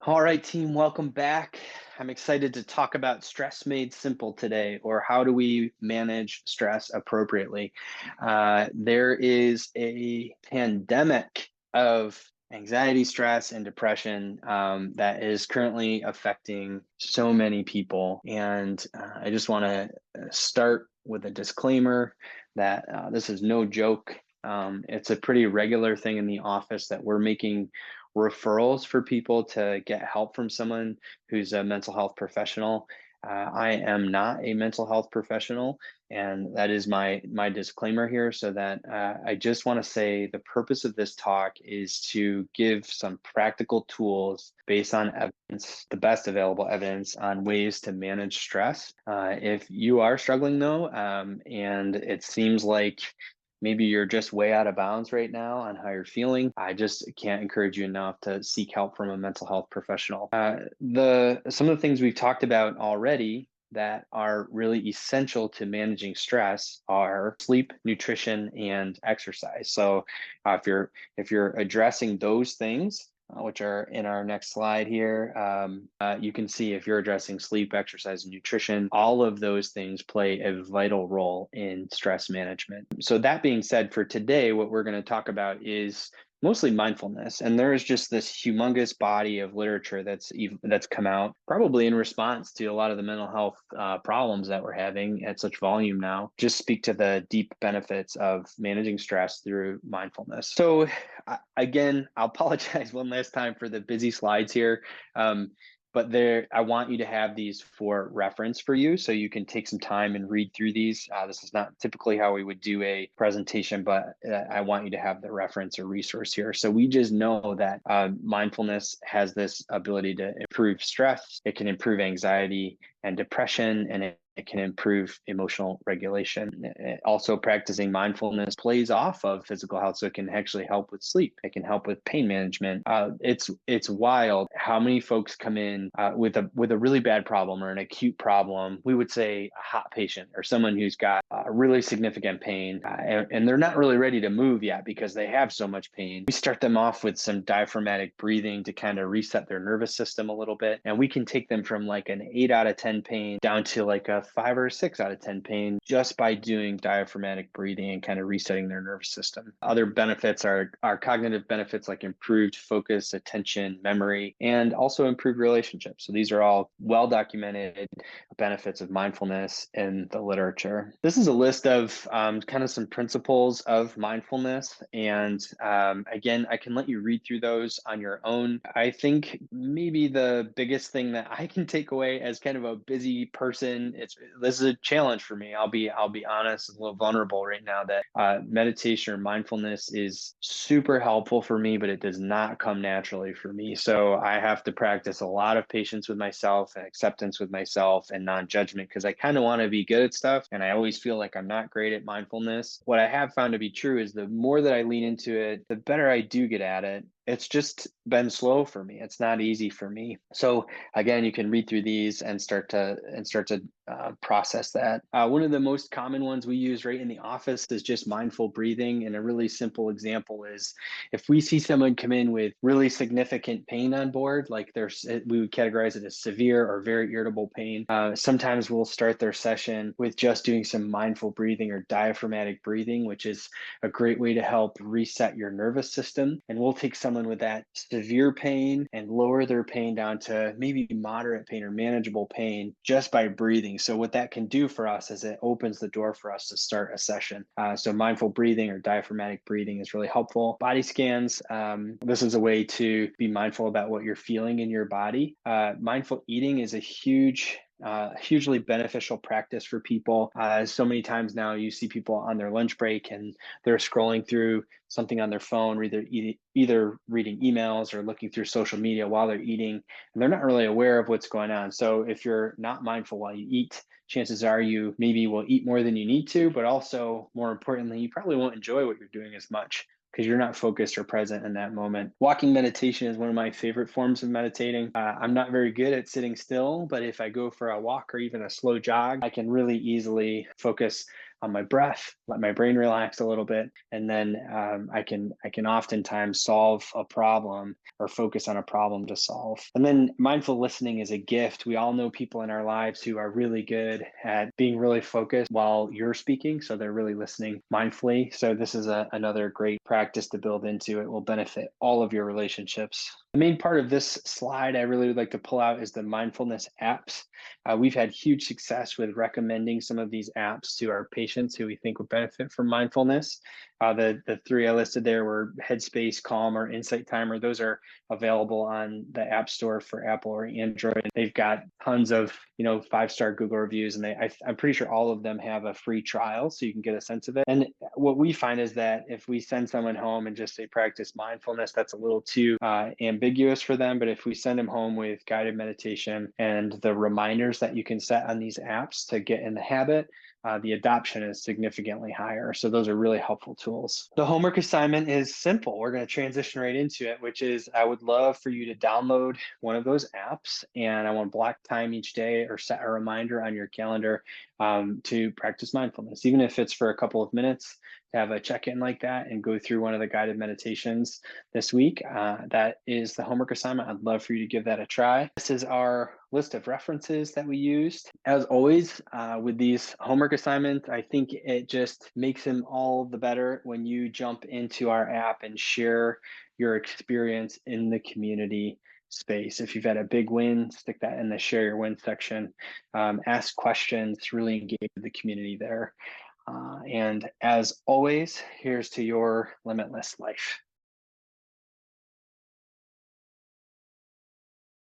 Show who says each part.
Speaker 1: All right, team, welcome back. I'm excited to talk about stress made simple today, or how do we manage stress appropriately. There is a pandemic of anxiety, stress, and depression that is currently affecting so many people. And I just want to start with a disclaimer that this is no joke. It's a pretty regular thing in the office that we're making referrals for people to get help from someone who's a mental health professional. I am not a mental health professional, and that is my disclaimer here. So that I just want to say the purpose of this talk is to give some practical tools based on evidence, the best available evidence on ways to manage stress. If you are struggling though, and it seems like maybe you're just way out of bounds right now on how you're feeling, I just can't encourage you enough to seek help from a mental health professional. The some of the things we've talked about already that are really essential to managing stress are sleep, nutrition, and exercise. So if you're addressing those things, which are in our next slide here, you can see if you're addressing sleep, exercise, and nutrition, all of those things play a vital role in stress management. So that being said, for today, what we're going to talk about is mostly mindfulness. And there is just this humongous body of literature that's come out, probably in response to a lot of the mental health problems that we're having at such volume now. Just speak to the deep benefits of managing stress through mindfulness. So again, I'll apologize one last time for the busy slides here. But I want you to have these for reference for you, so you can take some time and read through these. This is not typically how we would do a presentation, but I want you to have the reference or resource here. So we just know that mindfulness has this ability to improve stress. It can improve anxiety and depression, and it can improve emotional regulation. Also, practicing mindfulness plays off of physical health, so it can actually help with sleep. It can help with pain management. It's wild how many folks come in with a really bad problem or an acute problem. We would say a hot patient or someone who's got really significant pain, and they're not really ready to move yet because they have so much pain. We start them off with some diaphragmatic breathing to kind of reset their nervous system a little bit, and we can take them from like an 8 out of 10 pain down to like a 5 or a 6 out of 10 pain just by doing diaphragmatic breathing and kind of resetting their nervous system. Other benefits are cognitive benefits like improved focus, attention, memory, and also improved relationships. So these are all well documented benefits of mindfulness in the literature. This is a list of kind of some principles of mindfulness. And again, I can let you read through those on your own. I think maybe the biggest thing that I can take away as kind of a busy person, this is a challenge for me. I'll be honest, a little vulnerable right now that meditation or mindfulness is super helpful for me, but it does not come naturally for me. So I have to practice a lot of patience with myself and acceptance with myself and non-judgment, because I kind of want to be good at stuff, and I always feel like I'm not great at mindfulness. What I have found to be true is the more that I lean into it, the better I do get at it. It's just been slow for me. It's not easy for me. So again, you can read through these and start to process that. One of the most common ones we use right in the office is just mindful breathing. And a really simple example is if we see someone come in with really significant pain on board, like we would categorize it as severe or very irritable pain. Sometimes we'll start their session with just doing some mindful breathing or diaphragmatic breathing, which is a great way to help reset your nervous system. And we'll take someone with that severe pain and lower their pain down to maybe moderate pain or manageable pain just by breathing. So what that can do for us is it opens the door for us to start a session. So mindful breathing or diaphragmatic breathing is really helpful. Body scans. This is a way to be mindful about what you're feeling in your body. Mindful eating is a hugely beneficial practice for people. So many times now you see people on their lunch break and they're scrolling through something on their phone, or either reading emails or looking through social media while they're eating, and they're not really aware of what's going on. So if you're not mindful while you eat, chances are you maybe will eat more than you need to, but also more importantly, you probably won't enjoy what you're doing as much because you're not focused or present in that moment. Walking meditation is one of my favorite forms of meditating. I'm not very good at sitting still, but if I go for a walk or even a slow jog, I can really easily focus on my breath, let my brain relax a little bit, and then I can oftentimes solve a problem or focus on a problem to solve. And then mindful listening is a gift. We all know people in our lives who are really good at being really focused while you're speaking, so they're really listening mindfully. So this is another great practice to build into. It will benefit all of your relationships. The main part of this slide I really would like to pull out is the mindfulness apps. We've had huge success with recommending some of these apps to our patients who we think would benefit from mindfulness. The three I listed there were Headspace, Calm, or Insight Timer. Those are available on the App Store for Apple or Android. They've got tons of 5-star Google reviews, and I'm pretty sure all of them have a free trial, so you can get a sense of it. And what we find is that if we send someone home and just say practice mindfulness, that's a little too ambiguous for them. But if we send them home with guided meditation and the reminders that you can set on these apps to get in the habit, the adoption is significantly higher. So those are really helpful tools. The homework assignment is simple. We're going to transition right into it, which is I would love for you to download one of those apps, and I want to block time each day or set a reminder on your calendar to practice mindfulness, even if it's for a couple of minutes, to have a check-in like that and go through one of the guided meditations this week. That is the homework assignment. I'd love for you to give that a try. This is our list of references that we used. As always, with these homework assignments, I think it just makes them all the better when you jump into our app and share your experience in the community space. If you've had a big win, stick that in the share your win section. Ask questions, really engage with the community there. And as always, here's to your limitless life.